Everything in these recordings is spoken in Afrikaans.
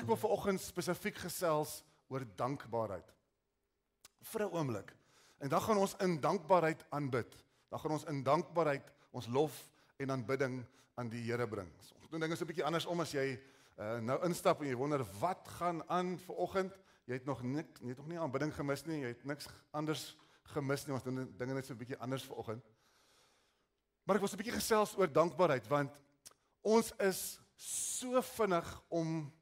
ek wil vanoggend spesifiek gesels oor dankbaarheid. Vir 'n oomblik. En dan gaan ons in dankbaarheid aanbid. Dan gaan ons in dankbaarheid ons lof en aanbidding aan die Here bring. Ons doen dinge so 'n bietjie andersom as jy nou instap en jy wonder wat gaan aan vanoggend. Jy het nog nie aanbidding gemis nie, jy het niks anders gemis nie. Ons doen dinge net so 'n bietjie anders vanoggend. Maar ek wil so 'n bietjie gesels oor dankbaarheid, want ons is so vinnig om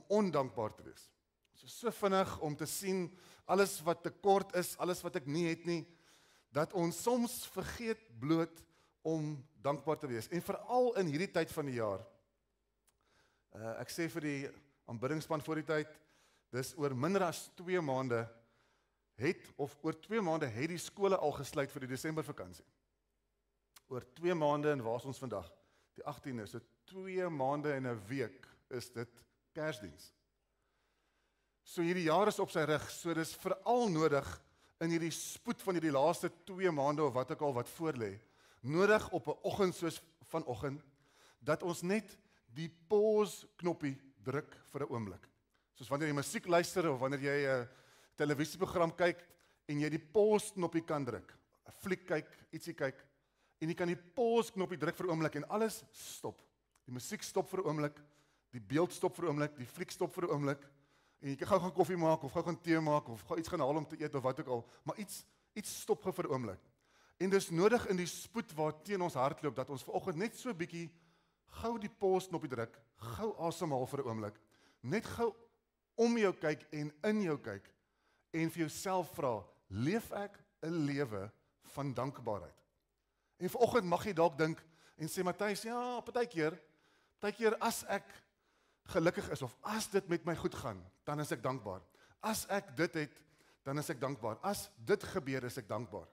ondankbaar te wees. Ons is so vinnig om te sien alles wat tekort is, alles wat ek nie het nie, dat ons soms vergeet bloot om dankbaar te wees. En veral in hierdie tyd van die jaar. Ek sê vir die aanbiddingspan voor die tyd, dis oor minder as 2 maande oor 2 maande het die skole al gesluit vir die Desembervakansie. Oor 2 maande en waar is ons vandag? Die 18de, so 2 maande en 'n week is dit Kersdiens. So hierdie jaar is op sy rug, so dis veral nodig in hierdie spoed van hierdie laaste 2 maande of wat ook al wat voorlê, nodig op 'n oggend soos vanoggend, dat ons net die pause knoppie druk vir 'n oomblik. Soos wanneer jy musiek luister of wanneer jy 'n televisieprogram kyk en jy die pause knoppie kan druk. 'n Fliek kyk, ietsie kyk en jy kan die pause knoppie druk vir 'n oomblik en alles stop. Die musiek stop vir 'n oomblik, die beeld stop vir 'n oomblik, die fliek stop vir 'n oomblik en jy kan gou gaan koffie maak of gou gaan tee maak of gou iets gaan haal om te eet of wat ook al, maar iets stop gou vir 'n oomblik. En dis nodig in die spoed waar teen ons hardloop dat ons vanoggend net so 'n bietjie gou die pause knoppie druk, gou asemhaal vir 'n oomblik, net gou om jou kyk en in jou kyk en vir jouself vra, leef ek 'n lewe van dankbaarheid? En vanoggend mag jy dalk dink en sê Matthys, ja, partykeer as ek gelukkig is of as dit met my goed gaan, dan is ek dankbaar. As ek dit het, dan is ek dankbaar. As dit gebeur, is ek dankbaar.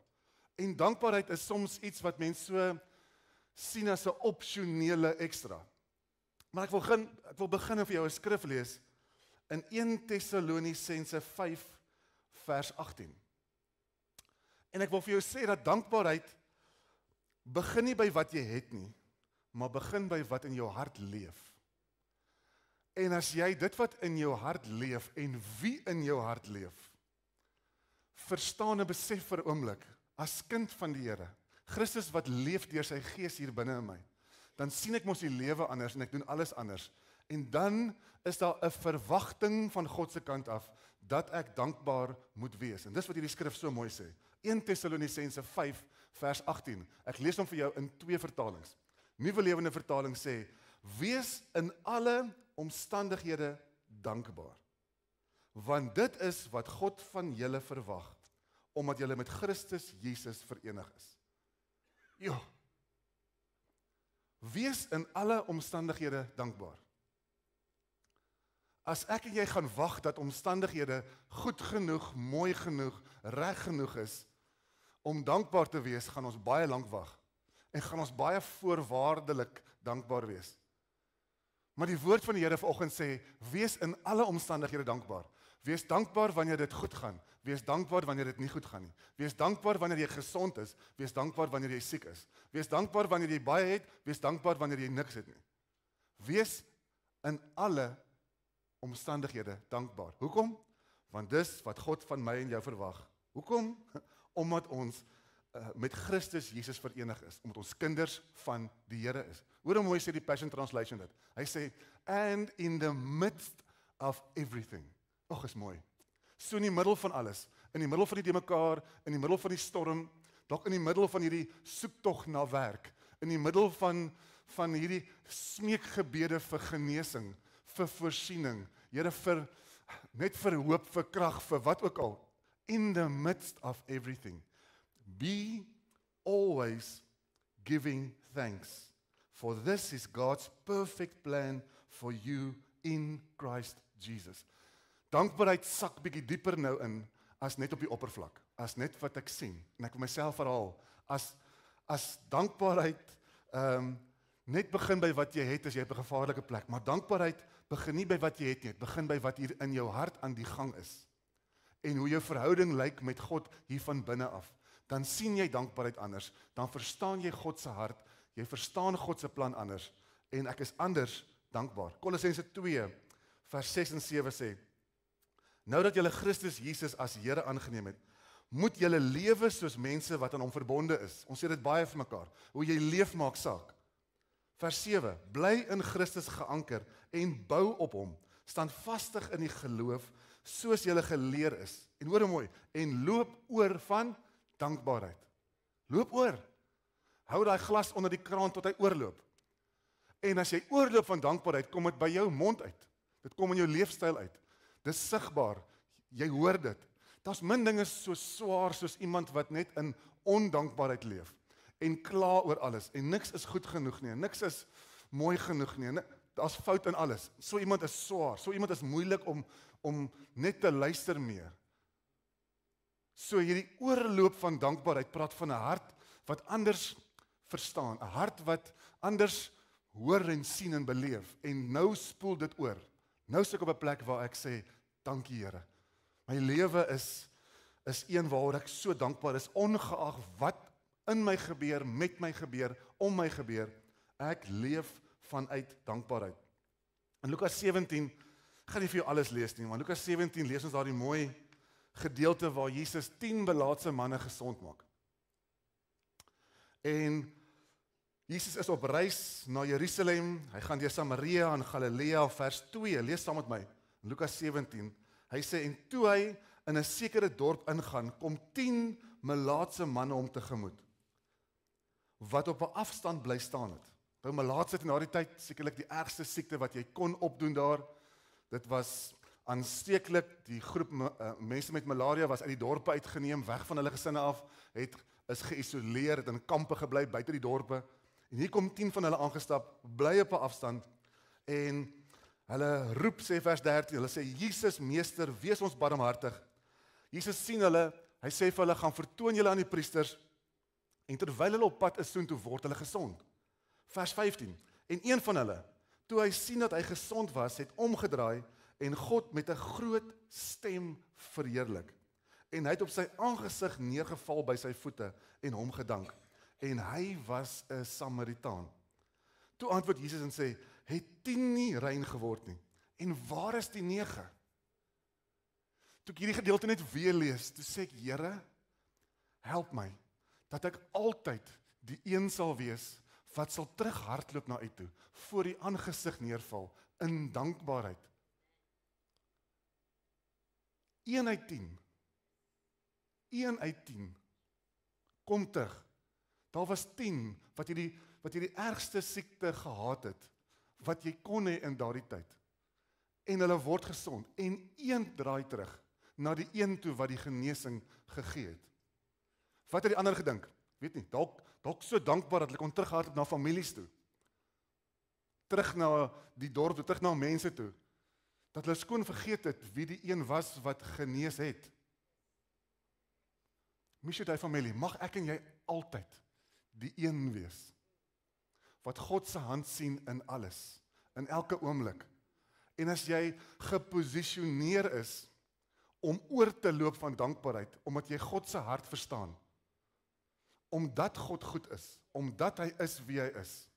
En dankbaarheid is soms iets wat mense so sien as 'n opsionele ekstra. Maar ek wil begin en vir jou 'n skrif lees in 1 Tessalonisense 5 vers 18. En ek wil vir jou sê dat dankbaarheid begin nie by wat jy het nie, maar begin by wat in jou hart leef. En as jy dit wat in jou hart leef en wie in jou hart leef, verstaan en besef vir 'n oomblik, as kind van die Here, Christus wat leef deur sy gees hier binne in my, dan sien ek mos die lewe anders en ek doen alles anders. En dan is daar 'n verwagting van God se kant af dat ek dankbaar moet wees. En dis wat hierdie skrif so mooi sê. 1 Tessalonisense 5 vers 18. Ek lees hom vir jou in 2 vertalings. Nuwe Lewende Vertaling sê: wees in alle omstandighede dankbaar, want dit is wat God van julle verwag, omdat julle met Christus Jesus verenig is. Ja. Wees in alle omstandighede dankbaar. As ek en jy gaan wag dat omstandighede goed genoeg, mooi genoeg, reg genoeg is om dankbaar te wees, gaan ons baie lank wag en gaan ons baie voorwaardelik dankbaar wees. Maar die woord van die Here vanoggend sê, wees in alle omstandighede dankbaar. Wees dankbaar wanneer dit goed gaan. Wees dankbaar wanneer dit nie goed gaan nie. Wees dankbaar wanneer jy gesond is. Wees dankbaar wanneer jy siek is. Wees dankbaar wanneer jy baie het. Wees dankbaar wanneer jy niks het nie. Wees in alle omstandighede dankbaar. Hoekom? Want dis wat God van my en jou verwag. Hoekom? Omdat ons met Christus Jesus verenig is, omdat ons kinders van die Here is. Hoor hoe mooi sê die Passion Translation dit. Hy sê, and in the midst of everything. Och, is mooi. So in die middel van alles, in die middel van die mekaar, in die middel van die storm, dalk in die middel van hierdie soektog na werk, in die middel van hierdie smeekgebede vir genesing, vir voorsiening, Here net vir hoop, vir krag, vir wat ook al. In the midst of everything. Be always giving thanks, for this is God's perfect plan for you in Christ Jesus. Dankbaarheid sak bietjie dieper nou in as net op die oppervlak, as net wat ek sien. En ek wil myself verhaal, as dankbaarheid net begin by wat jy het as jy op 'n gevaarlike plek, maar dankbaarheid begin nie by wat jy het nie, dit begin by wat hier in jou hart aan die gang is. En hoe jou verhouding lyk met God hier van binne af. Dan sien jy dankbaarheid anders, dan verstaan jy God se hart, jy verstaan God se plan anders, en ek is anders dankbaar. Kolossense 2 vers 6 en 7 sê, nou dat julle Christus Jesus as Here aangeneem het, moet julle lewe soos mense wat aan hom verbonde is. Ons sê dit baie vir mekaar. Hoe jy leef maak saak. Vers 7, bly in Christus geanker en bou op hom, standvastig in die geloof, soos julle geleer is. En hoor mooi, en loop oor van dankbaarheid. Loop oor. Hou daai glas onder die kraan tot hy oorloop. En as jy oorloop van dankbaarheid, kom dit by jou mond uit. Dit kom in jou leefstyl uit. Dis sigbaar. Jy hoor dit. Daar's min dinge so swaar soos iemand wat net in ondankbaarheid leef en kla oor alles en niks is goed genoeg nie. Niks is mooi genoeg nie. Daar's fout in alles. So iemand is swaar. So iemand is moeilik om net te luister mee. So hierdie oorloop van dankbaarheid praat van 'n hart wat anders verstaan, 'n hart wat anders hoor en sien en beleef en nou spoel dit oor. Nou is ek op 'n plek waar ek sê, dankie Here. My lewe is een waaroor ek so dankbaar is, ongeag wat in my gebeur, met my gebeur, om my gebeur, ek leef vanuit dankbaarheid. In Lukas 17, ek gaan nie vir jou alles lees nie, maar Lukas 17 lees ons daar die mooi gedeelte waar Jesus 10 belaatse manne gesond maak. En Jesus is op reis na Jerusalem, hy gaan deur Samaria en Galilea, vers 2, lees saam met my, Lukas 17, hy sê, en toe hy in 'n sekere dorp ingaan, kom 10 melaatse manne hom tegemoet, wat op 'n afstand bly staan het. Nou melaatsheid in daardie tyd, sekerlik die ergste siekte wat jy kon opdoen daar, dit was aansteeklik, die groep mense met malaria was uit die dorpe uitgeneem, weg van hulle gesinne af, is geïsoleer, het in kampe gebly, buite die dorpe, en hier kom 10 van hulle aangestap, bly op 'n afstand, en hulle roep, sê vers 13, hulle sê, Jesus, meester, wees ons barmhartig. Jesus sien hulle, hy sê vir hulle, gaan vertoon julle aan die priesters, en terwyl hulle op pad is soontoe, word hulle gesond. Vers 15, en een van hulle, toe hy sien dat hy gesond was, het omgedraai, en God met 'n groot stem verheerlik. En hy het op sy aangesig neergeval by sy voete, en hom gedank. En hy was 'n Samaritaan. Toe antwoord Jesus en sê, het 10 nie rein geword nie, en waar is die 9? Toe ek hierdie gedeelte net weer lees, toe sê ek, Here, help my, dat ek altyd die een sal wees, wat sal terughardloop na uit toe, voor die aangesig neerval, in dankbaarheid. 1 uit 10, 1 uit 10, kom terug. Daar was 10, wat hierdie ergste siekte gehad het, wat jy kon hê in daardie tyd. En hulle word gesond, en 1 draai terug, na die een toe wat die genesing gegee het. Wat het die ander gedink? Weet nie, dalk so dankbaar dat hulle kon terughardloop na families toe. Terug na die dorp toe, terug na mense toe. Dat hulle skoon vergeet het wie die een was wat genees het. Missie familie, mag ek en jy altyd die een wees, wat God se hand sien in alles, in elke oomblik. En as jy geposisioneer is, om oor te loop van dankbaarheid, omdat jy God se hart verstaan, omdat God goed is, omdat hy is wie hy is.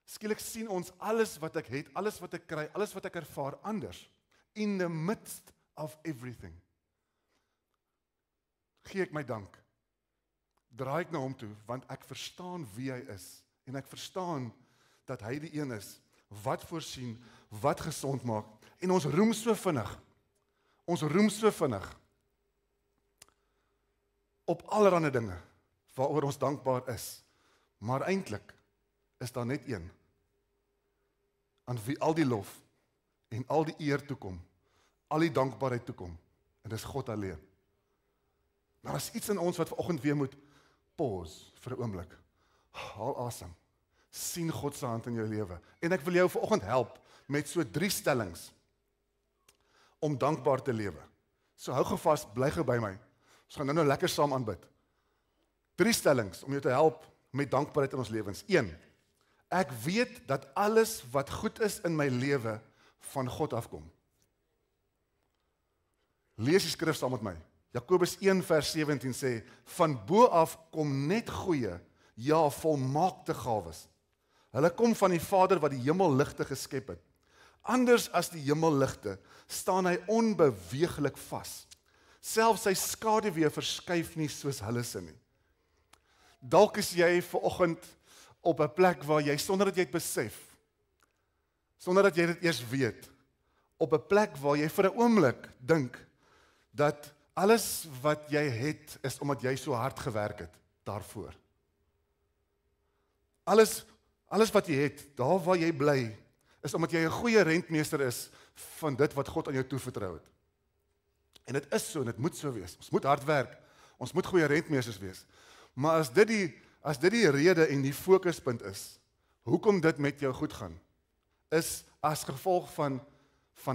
Skielik sien ons alles wat ek het, alles wat ek kry, alles wat ek ervaar anders, in the midst of everything. Gee ek my dank, draai ek na hom toe, want ek verstaan wie hy is, en ek verstaan dat hy die een is, wat voorsien, wat gesond maak, en ons roem so vinnig, op allerlei dinge, waaroor ons dankbaar is, maar eintlik is daar net een, aan wie al die lof, en al die eer toekom, al die dankbaarheid toekom, en dis God alleen. Maar as iets in ons wat vanoggend weer moet pause vir 'n oomblik, haal asem, sien God se hand in jou lewe, en ek wil jou vanoggend help, met so 3 stellings, om dankbaar te lewe. So hou gevas, bly gou by my, ons gaan nou lekker saam aanbid. 3 stellings, om jou te help, met dankbaarheid in ons lewens. 1, ek weet dat alles wat goed is in my lewe, van God afkom. Lees die skrif saam met my. Jakobus 1 vers 17 sê, van bo af kom net goeie, ja, volmaakte gawes. Hulle kom van die Vader wat die hemelligte geskep het. Anders as die hemelligte, staan hy onbeweeglik vas. Selfs sy skaduwee verskuif nie soos hulle se nie. Dalk is jy vanoggend op 'n plek waar jy, sonder dat jy dit besef, sonder dat jy dit eers weet, op 'n plek waar jy vir 'n oomblik dink, dat alles wat jy het, is omdat jy so hard gewerk het, daarvoor. Alles wat jy het, daar waar jy bly, is omdat jy 'n goeie rentmeester is, van dit wat God aan jou toevertrou het. En dit is so, en dit moet so wees. Ons moet hard werk, ons moet goeie rentmeesters wees. Maar as dit die rede en die fokuspunt is, hoekom dit met jou goed gaan, is as gevolg van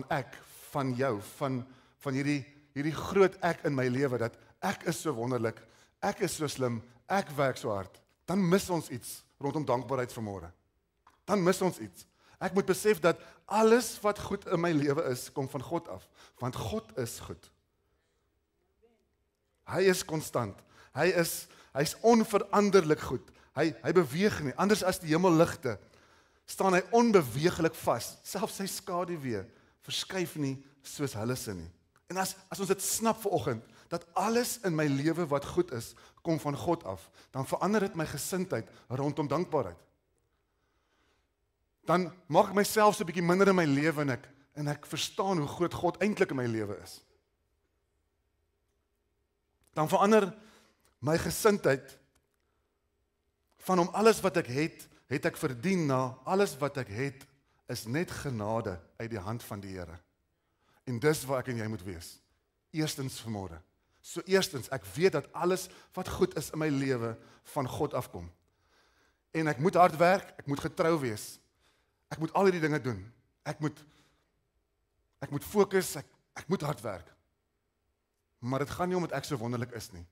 ek, van jou, van hierdie groot ek in my lewe, dat ek is so wonderlik, ek is so slim, ek werk so hard, dan mis ons iets rondom dankbaarheid vanmôre. Dan mis ons iets. Ek moet besef dat alles wat goed in my lewe is, kom van God af, want God is goed. Hy is konstant. Hy's onveranderlik goed. Hy beweeg nie, anders as die hemelligte, staan hy onbeweeglik vas. Selfs sy skaduwee verskuif nie soos hulle se nie. En as ons dit snap vanoggend, dat alles in my lewe wat goed is, kom van God af, dan verander dit my gesindheid rondom dankbaarheid. Dan maak ek myself so 'n bietjie minder in my lewe en ek verstaan hoe groot God eintlik in my lewe is. Dan verander my gesindheid van om alles wat ek het ek verdien, na alles wat ek het, is net genade uit die hand van die Here. En dis waar ek en jy moet wees. Eerstens vanmôre. So eerstens, ek weet dat alles wat goed is in my lewe van God afkom. En ek moet hard werk, ek moet getrou wees. Ek moet al hierdie dinge doen. Ek moet fokus, ek moet hard werk. Maar dit gaan nie omdat ek so wonderlik is nie.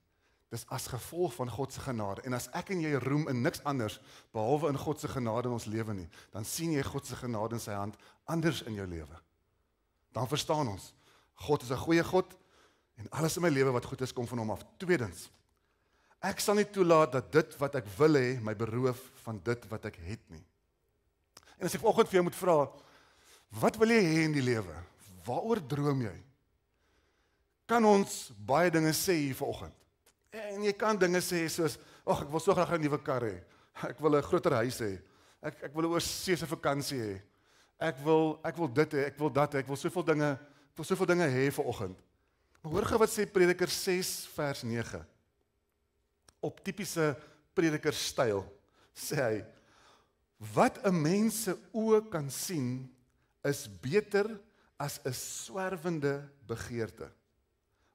Dis as gevolg van God se genade. En as ek en jy roem in niks anders behalwe in God se genade in ons lewe nie, dan sien jy God se genade in sy hand anders in jou lewe. Dan verstaan ons, God is 'n goeie God en alles in my lewe wat goed is kom van hom af. Tweedens, ek sal nie toelaat dat dit wat ek wil hê my beroof van dit wat ek het nie. En as ek vanoggend vir jou moet vra, wat wil jy hê in die lewe? Waaroor droom jy? Kan ons baie dinge sê hier vanoggend? En jy kan dinge sê soos, ag, ek wil so graag 'n nuwe kar hê. Ek wil 'n groter huis hê. Ek wil 'n oorseese vakansie hê. Ek wil dit hê, ek wil dat hê. Ek wil soveel dinge hê vanoggend. Maar hoor gou wat sê Prediker 6 vers 9. Op tipiese prediker styl sê hy: wat 'n mens se oë kan sien is beter as 'n swerwende begeerte.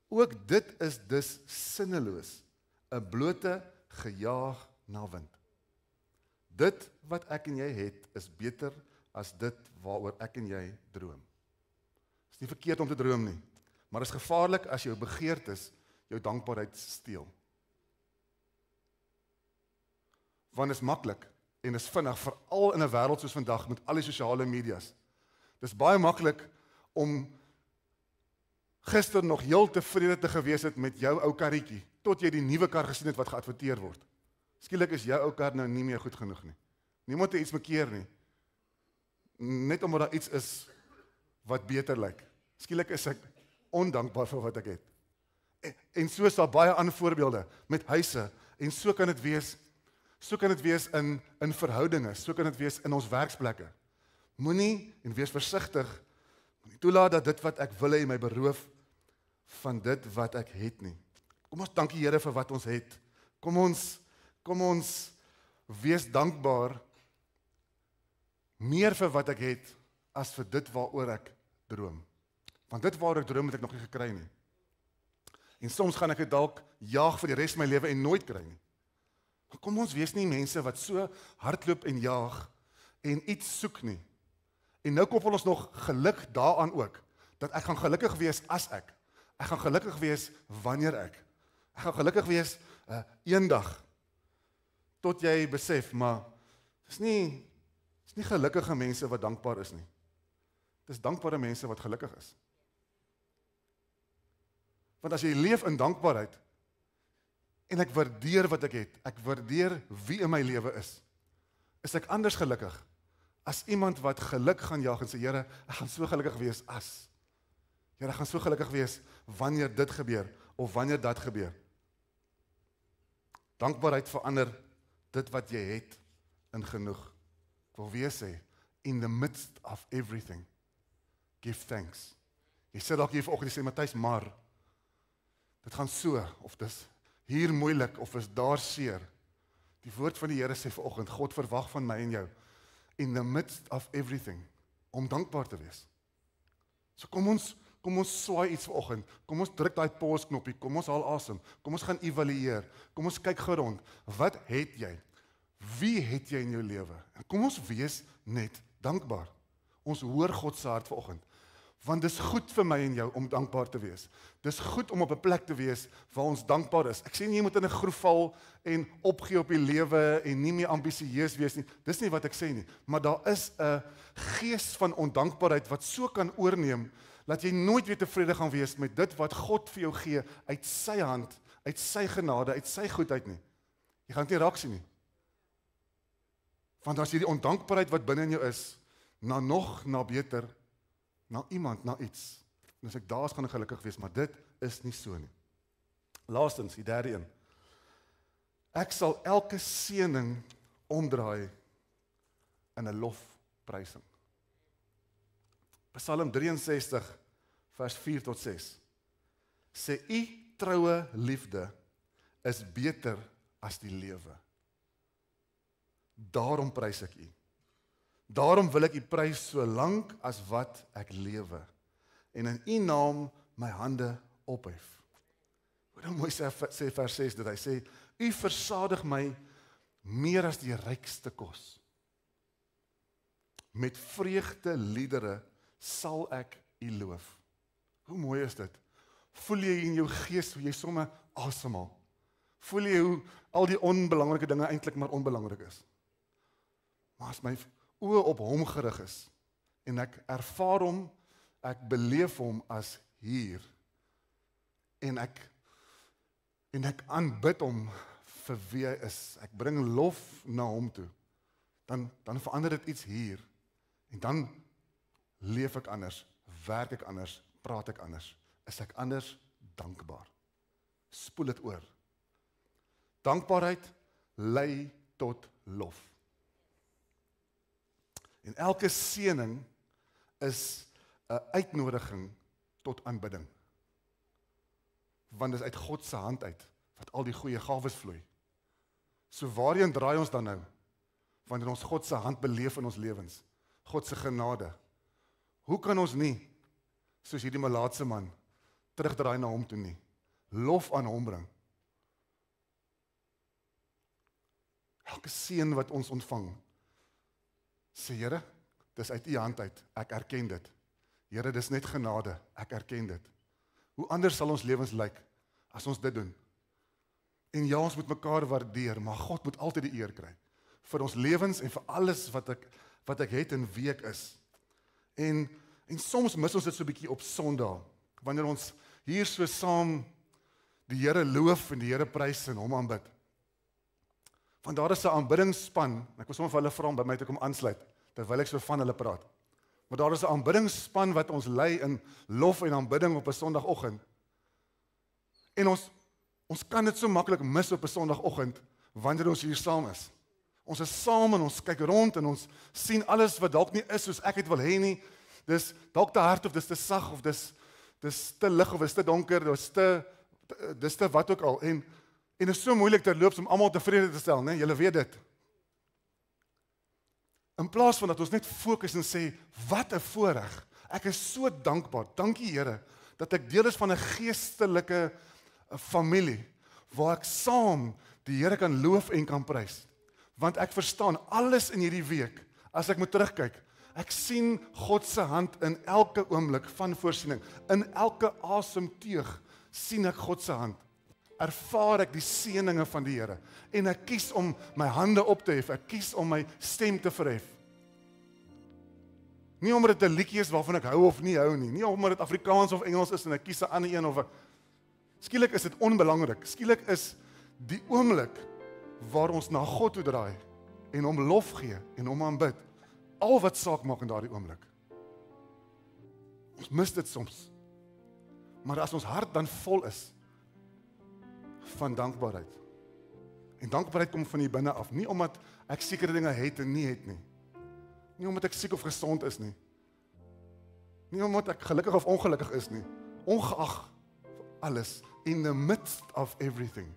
Ook dit is dus sinneloos, 'n blote gejaag na wind. Dit wat ek en jy het, is beter as dit waaroor ek en jy droom. Dit is nie verkeerd om te droom nie, maar dit is gevaarlik as jou begeertes jou dankbaarheid steel. Want dit is maklik en is vinnig, veral in 'n wêreld soos vandag met al die sosiale media's. Dit is baie maklik om gister nog heel tevrede te gewees het met jou ou karretjie, tot jy die nuwe kar gesien het wat geadverteer word. Skielik is jou ou kar nou nie meer goed genoeg nie. Niemand het iets mekeer nie. Net omdat daar iets is wat beter lyk. Skielik is ek ondankbaar vir wat ek het. En so is daar baie ander voorbeelde met huise, en so kan dit wees. So kan dit wees in verhoudinge, so kan dit wees in ons werksplekke. Moenie en wees versigtig, moenie toelaat dat dit wat ek wil hê my beroof van dit wat ek het nie. Kom ons dankie Here vir wat ons het. Kom ons wees dankbaar meer vir wat ek het as vir dit waaroor ek droom. Want dit waaroor ek droom het ek nog nie gekry nie. En soms gaan ek dit dalk jaag vir die res van my lewe en nooit kry nie. Maar kom ons wees nie mense wat so hardloop en jaag en iets soek nie. En nou koppel ons nog geluk daaraan ook, dat ek gaan gelukkig wees as ek. Ek gaan gelukkig wees wanneer ek gaan gelukkig wees eendag, tot jy besef, maar dis nie gelukkige mense wat dankbaar is nie. Dis dankbare mense wat gelukkig is. Want as jy leef in dankbaarheid, en ek waardeer wat ek het, ek waardeer wie in my lewe is ek anders gelukkig, as iemand wat geluk gaan jaag en sê, Here, ek gaan so gelukkig wees as. Here, ek gaan so gelukkig wees wanneer dit gebeur, of wanneer dat gebeur. Dankbaarheid verander dit wat jy het in genoeg. Ek wil weer sê, in the midst of everything, give thanks. Jy sê dalk hier vanoggend, jy sê, Matthys, maar, dit gaan so, of dis hier moeilik, of is daar seer. Die woord van die Here sê vanoggend, God verwag van my en jou, in the midst of everything, om dankbaar te wees. So kom ons swaai iets vanoggend, kom ons druk daai pause knoppie, kom ons haal asem, kom ons gaan evalueer, kom ons kyk gerond, wat het jy? Wie het jy in jou lewe? En kom ons wees net dankbaar. Ons hoor God se hart vanoggend. Want dis goed vir my en jou om dankbaar te wees. Dis goed om op 'n plek te wees waar ons dankbaar is. Ek sê nie jy moet in 'n groef val en opgee op die lewe en nie meer ambisieus wees nie. Dis nie wat ek sê nie, maar daar is 'n gees van ondankbaarheid wat so kan oorneem dat jy nooit weer tevrede gaan wees met dit wat God vir jou gee uit sy hand, uit sy genade, uit sy goedheid nie. Jy gaan dit nie raak sien nie. Want as jy die ondankbaarheid wat binne in jou is, na beter, na iemand, na iets. En as ek daar is, gaan ek gelukkig wees, maar dit is nie so nie. Laastens, die derde een. Ek sal elke seëning omdraai in 'n lofprysing. Psalm 63, vers 4 tot 6. Sê, u troue liefde is beter as die lewe. Daarom prys ek u. Daarom wil ek u prys so lank as wat ek lewe, en in u naam my hande ophef. Hoe mooi sê vers 6 dat hy sê, u versadig my meer as die rykste kos. Met vreugde liedere sal ek u loof. Hoe mooi is dit? Voel jy in jou gees hoe jy sommer asemhaal? Voel jy hoe al die onbelangrike dinge eintlik maar onbelangrik is? Maar as my oë op hom gerig is, en ek ervaar hom, ek beleef hom as hier, en ek aanbid hom vir wie hy is, ek bring lof na hom toe, dan verander dit iets hier, en dan leef ek anders, werk ek anders, praat ek anders, is ek anders dankbaar. Spoel dit oor. Dankbaarheid lei tot lof. En elke seëning is 'n uitnodiging tot aanbidding. Want dit is uit God se hand uit wat al die goeie gawes vloei. So waarheen draai ons dan nou? Wanneer ons God se hand beleef in ons lewens, God se genade. Hoe kan ons nie, soos hierdie malaatse man, terugdraai na hom toe nie? Lof aan hom bring. Elke seën wat ons ontvang, sê Here, dis uit u hand uit, ek erken dit. Here, dis net genade, ek erken dit. Hoe anders sal ons lewens lyk as ons dit doen? En ja, ons moet mekaar waardeer, maar God moet altyd die eer kry vir ons lewens en vir alles wat ek het en wie ek is. En soms mis ons dit so 'n bietjie op Sondag, wanneer ons hier so saam die Here loof en die Here prys en hom aanbid. Want daar is 'n aanbiddingsspan, ek wil sommer vir hulle vra om by my te kom aansluit, terwyl ek so van hulle praat. Maar daar is 'n aanbiddingsspan wat ons lei in lof en aanbidding op 'n Sondagoggend. En ons kan dit so maklik mis op 'n Sondagoggend, wanneer ons hier saam is. Ons is saam en ons kyk rond en ons sien alles wat dalk nie is soos ek het wil hê nie. Dis dalk te hard of dis te sag of dis te lig of dis te donker, dis te wat ook al. En is so moeilik terloops om almal tevrede te stel, né? Julle weet dit. In plaas van dat ons net fokus en sê, wat 'n voorreg. Ek is so dankbaar. Dankie Here dat ek deel is van 'n geestelike familie waar ek saam die Here kan loof en kan prys. Want ek verstaan alles in hierdie week, as ek moet terugkyk, ek sien God se hand in elke oomblik van voorsiening, in elke asemteug sien ek God se hand. Ervaar ek die seëninge van die Here, en ek kies om my hande op te hef, ek kies om my stem te verhef. Nie omdat dit 'n liedjie is waarvan ek hou of nie hou nie, nie omdat dit Afrikaans of Engels is en ek kies 'n ander een of skielik is dit onbelangrik. Skielik is die oomblik waar ons na God toe draai en hom lof gee en hom aanbid, al wat saak maak in daardie oomblik. Ons mis dit soms. Maar as ons hart dan vol is van dankbaarheid. En dankbaarheid kom van hier binne af, nie omdat ek sekere dinge het en nie het nie. Nie omdat ek siek of gesond is nie. Nie omdat ek gelukkig of ongelukkig is nie. Ongeag alles, in the midst of everything.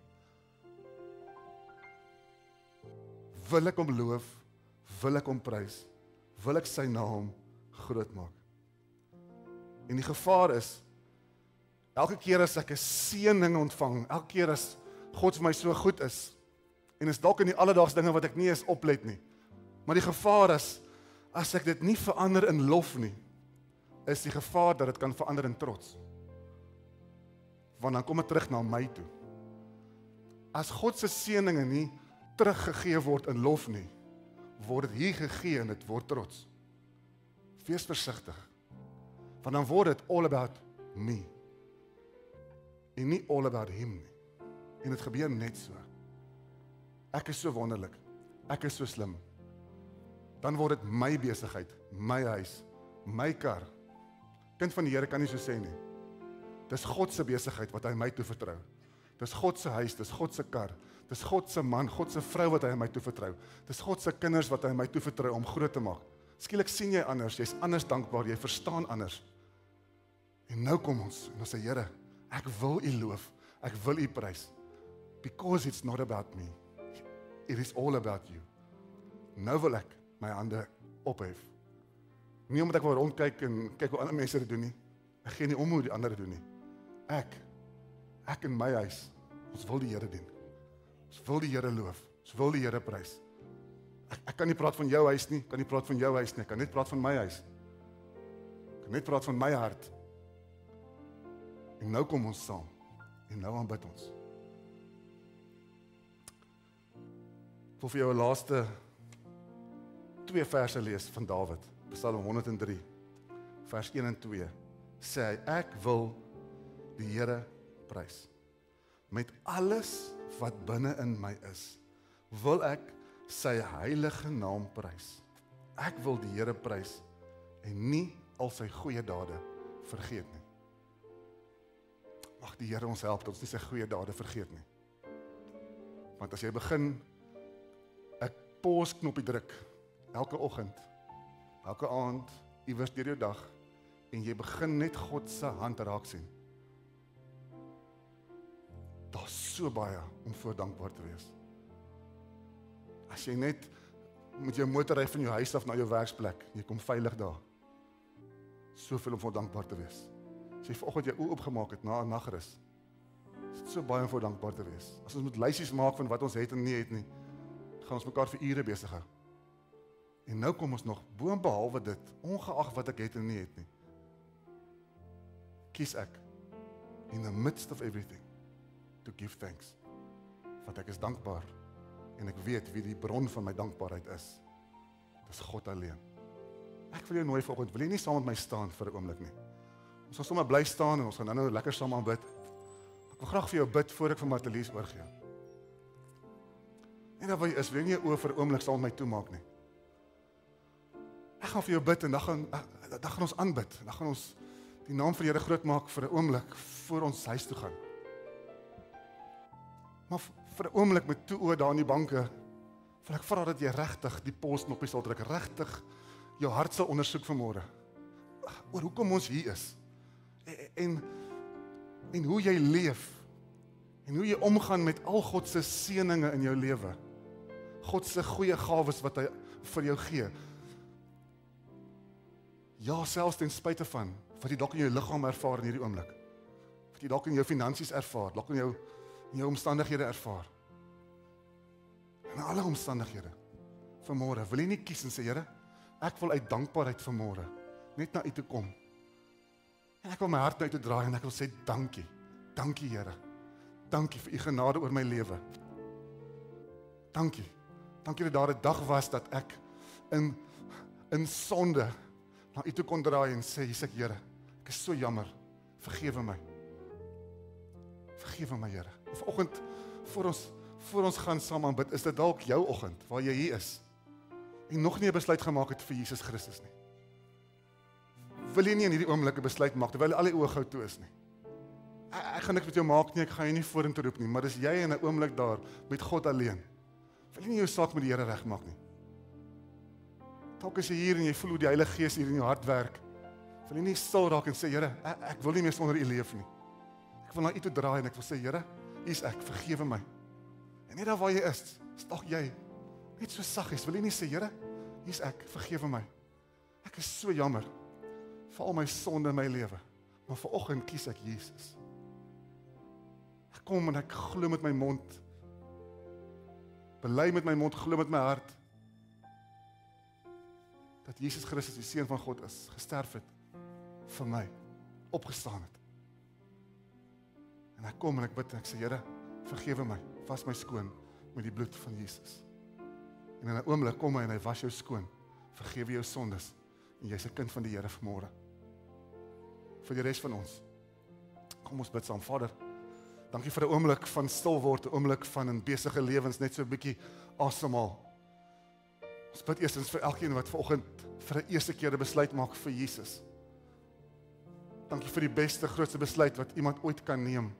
Wil ek hom loof, wil ek hom prys, wil ek sy naam groot maak. En die gevaar is, elke keer as ek 'n seëning ontvang, elke keer as God vir my so goed is, en is dalk in die alledaagse dinge wat ek nie eens oplet nie, maar die gevaar is, as ek dit nie verander in lof nie, is die gevaar dat dit kan verander in trots. Want dan kom dit terug na my toe. As God se seëninge nie teruggegee word in lof nie, word dit hier gegee en dit word trots. Wees versigtig, want dan word dit all about me, en nie all about him nie. En dit gebeur net so. Ek is so wonderlik, ek is so slim. Dan word dit my besigheid, my huis, my kar. Kind van die Here kan nie so sê nie. Dis God se besigheid wat hy my toevertrou. Dis God se huis, dis God se kar. Dis God se man, God se vrou wat hy my toevertrou. Dis God se kinders wat hy my toevertrou om groot te maak. Skielik sien jy anders, jy's anders dankbaar, jy verstaan anders. En nou kom ons, en ons sê, Here, ek wil U loof, ek wil U prys. Because it's not about me. It is all about you. Nou wil ek my hande ophef. Nie omdat ek wil rondkyk en kyk hoe ander mense dit doen nie. Ek gee nie om hoe die ander dit doen nie. Ek in my huis, ons wil die Here dien. Ons wil die Here loof. Ons wil die Here prys. Ek kan nie praat van jou huis nie, kan nie praat van jou huis nie, ek kan net praat van my huis. Ek kan net praat van my hart. En nou kom ons saam. En nou aanbid ons. Ek wil vir jou 'n laaste 2 verse lees van Dawid. Psalm 103, vers 1 en 2. Sê hy, ek wil die Here prys. Met alles wat binne in my is, wil ek sy heilige naam prys. Ek wil die Here prys en nie al sy goeie dade vergeet nie. Mag die Here ons help dat ons nie sy goeie dade vergeet nie. Want as jy begin 'n pause knoppie druk elke oggend, elke aand, iewers deur jou dag, en jy begin net God se hand raak sien. Daar's so baie om voor dankbaar te wees. As jy net met jou motor ry van jou huis af na jou werksplek, jy kom veilig daar. Soveel om voor dankbaar te wees. As jy vanoggend jou oë oopgemaak het na 'n nagrus, is dit so baie om voor dankbaar te wees. As ons moet lysies maak van wat ons het en nie het nie, gaan ons mekaar vir ure besig hou. En nou kom ons nog boonbehalwe dit, ongeag wat ek het en nie het nie. Kies ek, in the midst of everything, to give thanks. Want ek is dankbaar, en ek weet wie die bron van my dankbaarheid is. Dis God alleen. Ek wil jou nooi vanoggend, wil jy nie saam met my staan vir 'n oomblik nie? Ons gaan sommer bly staan en ons gaan nou lekker saam aanbid. Ek wil graag vir jou bid voor ek vir Martelies oorgee. En daar waar jy is, wil jy nie jou oë vir 'n oomblik saam met my toemaak nie. Ek gaan vir jou bid en dan gaan ons aanbid. Dan gaan ons die naam van die Here groot maak vir 'n oomblik voor ons huis toe gaan. Maar vir 'n oomblik met toe oë daar in die banke, wil ek vra dat jy regtig die pausknoppie sal druk, regtig jou hart sal ondersoek vanmôre. Oor hoekom ons hier is. En hoe jy leef. En hoe jy omgaan met al God se seëninge in jou lewe. God se goeie gawes wat hy vir jou gee. Ja, selfs ten spyte van wat jy dalk in jou liggaam ervaar in hierdie oomblik. Wat jy dalk in jou finansies ervaar, dalk in jou omstandighede ervaar. In alle omstandighede. Vanmôre, wil jy nie kies en sê, Here, ek wil uit dankbaarheid vanmôre net na U toe kom. En ek wil my hart na U toe draai en ek wil sê dankie. Dankie, Here. Dankie vir U genade oor my lewe. Dankie. Dankie dat daar 'n dag was dat ek in sonde na U toe kon draai en sê, hier's ek, Here. Ek is so jammer. Vergewe my. Vergewe my, Here. Vanoggend voor ons gaan saam aanbid, is dit dalk jou oggend waar jy hier is. en nog nie 'n besluit gemaak het vir Jesus Christus nie. Wil jy nie in hierdie oomblik 'n besluit maak terwyl al die oë gou toe is nie? Ek gaan niks met jou maak nie, ek gaan jou nie vorentoe roep nie, maar dis jy in 'n oomblik daar met God alleen. Wil jy nie jou saak met die Here regmaak nie? Dalk is jy hier en jy voel hoe die Heilige Gees hier in jou hart werk. Wil jy nie stil raak en sê, Here, ek wil nie meer sonder U leef nie. Ek wil na U toe draai en ek wil sê, Here, U is ek, vergewe my. En net daar waar jy is dalk jy net so saggies, wil jy nie sê, Here, U is ek, vergewe my. Ek is so jammer vir al my sonde in my lewe, maar vanoggend kies ek Jesus. Ek kom en ek glo met my mond, bely met my mond, glo met my hart, dat Jesus Christus die Seun van God is, gesterf het vir my, opgestaan het. En ek kom en ek bid en ek sê, Here, vergewe my, was my skoon met die bloed van Jesus. En in 'n oomblik kom hy en hy was jou skoon, vergewe jou sondes, en jy's 'n kind van die Here vanmôre. Vir die res van ons, kom ons bid saam. Vader, dankie vir 'n oomblik van stil word, 'n oomblik van 'n besige lewens, net so 'n bietjie asemhaal. Ons bid eerstens vir elkeen wat vanoggend vir 'n eerste keer 'n besluit maak vir Jesus. Dankie vir die beste, grootste besluit wat iemand ooit kan neem.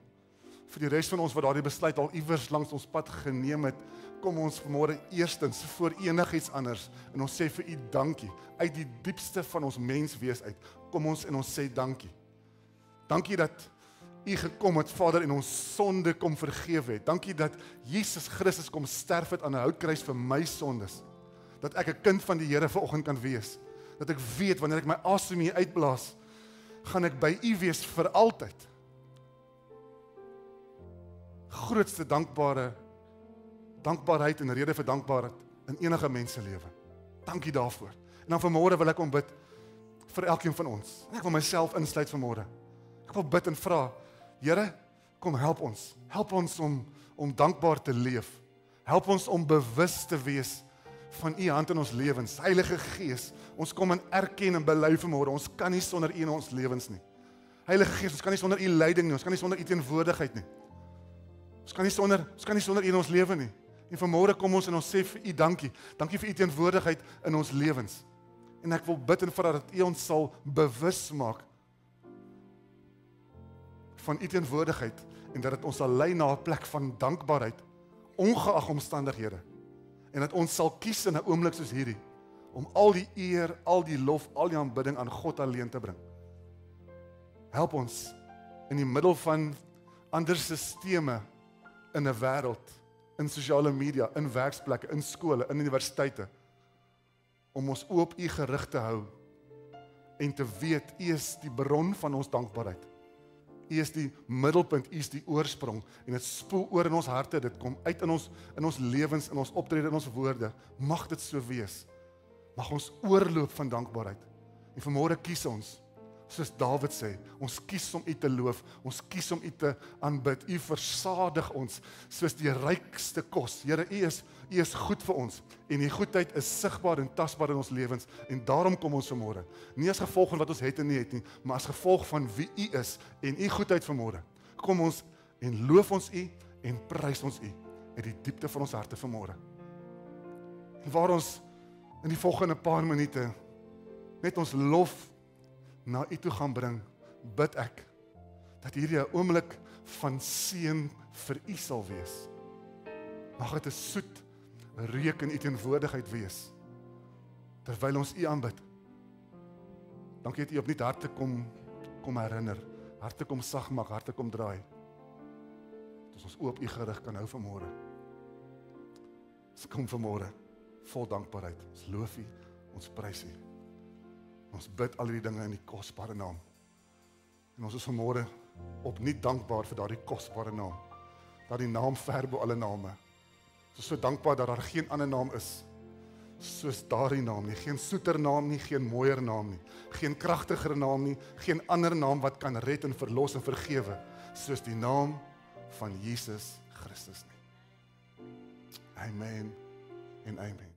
Vir die res van ons wat daardie besluit al iewers langs ons pad geneem het, kom ons vanmôre eerstens voor enigiets anders en ons sê vir U dankie. Uit die diepste van ons menswees uit, kom ons en ons sê dankie. Dankie dat U gekom het, Vader, en ons sonde kom vergewe het. Dankie dat Jesus Christus kom sterf het aan 'n houtkruis vir my sondes. Dat ek 'n kind van die Here vanoggend kan wees. Dat ek weet wanneer ek my asem hier uitblaas, gaan ek by U wees vir altyd. Grootste dankbaarheid en rede vir dankbaarheid in enige mens se lewe. Dankie daarvoor. En dan vanmôre wil ek kom bid vir elkeen van ons. En ek wil myself insluit vanmôre. Ek wil bid en vra, Here, kom help ons. Help ons om dankbaar te leef. Help ons om bewus te wees van U hand in ons lewens. Heilige Gees, ons kom en erken en bely vanmôre, ons kan nie sonder U in ons lewens nie. Heilige Gees, ons kan nie sonder U leiding nie, ons kan nie sonder U teenwoordigheid nie. Ons kan nie sonder U in ons lewe nie. En vanmôre kom ons en ons sê vir U dankie. Dankie vir U teenwoordigheid in ons lewens. En ek wil bid en vra dat U ons sal bewus maak van U teenwoordigheid en dat dit ons sal lei na 'n plek van dankbaarheid, ongeag omstandighede. En dat ons sal kies in 'n oomblik soos hierdie om al die eer, al die lof, al die aanbidding aan God alleen te bring. Help ons in die middel van ander sisteme in 'n wêreld, in sosiale media, in werksplekke, in skole, in universiteite, om ons oop U gerig te hou en te weet U is die bron van ons dankbaarheid. U is die middelpunt, U is die oorsprong en dit spoel oor in ons harte, dit kom uit in ons lewens, in ons optrede, in ons woorde. Mag dit so wees. Mag ons oorloop van dankbaarheid. En vanmôre kies ons, soos Dawid sê, ons kies om U te loof, ons kies om U te aanbid. U versadig ons soos die rykste kos. Here, U is goed vir ons en U goedheid is sigbaar en tasbaar in ons lewens en daarom kom ons vanmôre. Nie as gevolg van wat ons het en nie het nie, maar as gevolg van wie U is en U goedheid vanmôre. Kom ons en loof ons U en prys ons U uit die diepte van ons harte vanmôre. En waar ons in die volgende paar minute net ons lof na U toe gaan bring, bid ek dat hierdie 'n oomblik van seën vir U sal wees. Mag dit 'n soet reuk in U teenwoordigheid wees terwyl ons U aanbid. Dankie dat U op nuut harte kom herinner, harte kom sag maak, harte kom draai. Dat ons oop U gerig kan hou vanmôre. Ons kom vanmôre vol dankbaarheid. Ons loof U, ons prys U. Ons bid al die dinge in die kosbare naam. En ons is vanmôre opnuut dankbaar vir daardie kosbare naam. Daardie naam ver bo alle name. Ons is so dankbaar dat daar geen ander naam is soos daardie naam nie. Geen soeter naam nie, geen mooier naam nie. Geen kragtiger naam nie, geen ander naam wat kan red en verlos en vergewe soos die naam van Jesus Christus nie. Amen en amen.